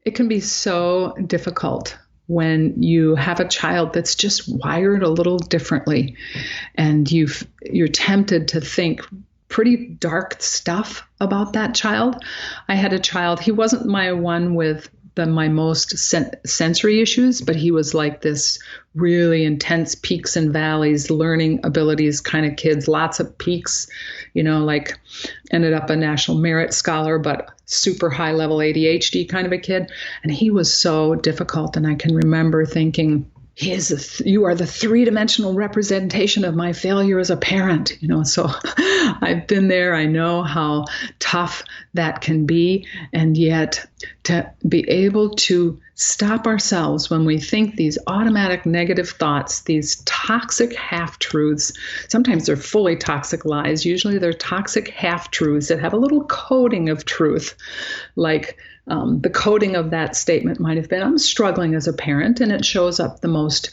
It can be so difficult when you have a child that's just wired a little differently, and you're tempted to think pretty dark stuff about that child. I had a child, he wasn't my one with my most sensory issues, but he was like this really intense peaks and valleys, learning abilities kind of kids, lots of peaks, like ended up a national merit scholar, but super high level ADHD kind of a kid. And he was so difficult. And I can remember thinking, you are the three-dimensional representation of my failure as a parent, so I've been there. I know how tough that can be. And yet to be able to stop ourselves when we think these automatic negative thoughts, these toxic half-truths, sometimes they're fully toxic lies. Usually they're toxic half-truths that have a little coating of truth, like the coding of that statement might have been, I'm struggling as a parent, and it shows up the most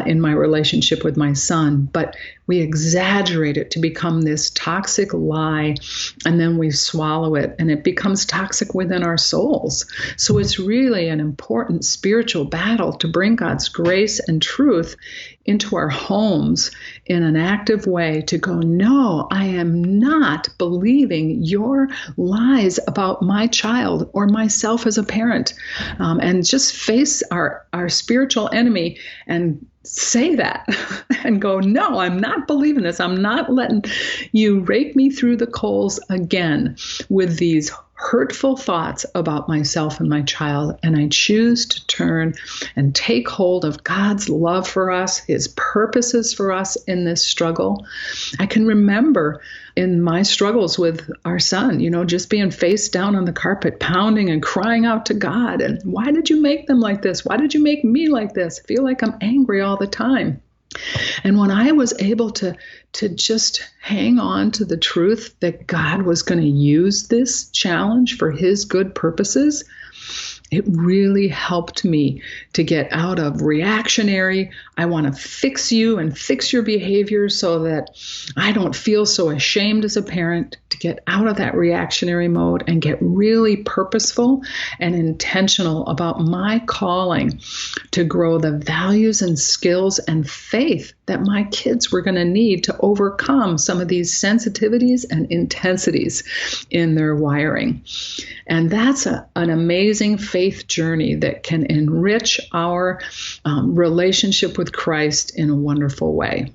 in my relationship with my son. But we exaggerate it to become this toxic lie, and then we swallow it, and it becomes toxic within our souls. So it's really an important spiritual battle to bring God's grace and truth into our homes in an active way, to go, no, I am not believing your lies about my child or myself as a parent, and just face our spiritual enemy and say that and go, no, I'm not believing this. I'm not letting you rake me through the coals again with these hurtful thoughts about myself and my child. And I choose to turn and take hold of God's love for us, his purposes for us in this struggle. I can remember in my struggles with our son, just being face down on the carpet, pounding and crying out to God. And why did you make them like this? Why did you make me like this? I feel like I'm angry all the time. And when I was able to just hang on to the truth that God was going to use this challenge for his good purposes, it really helped me to get out of reactionary, I want to fix you and fix your behavior so that I don't feel so ashamed as a parent, to get out of that reactionary mode and get really purposeful and intentional about my calling to grow the values and skills and faith that my kids were going to need to overcome some of these sensitivities and intensities in their wiring. And that's an amazing faith journey that can enrich our relationship with Christ in a wonderful way.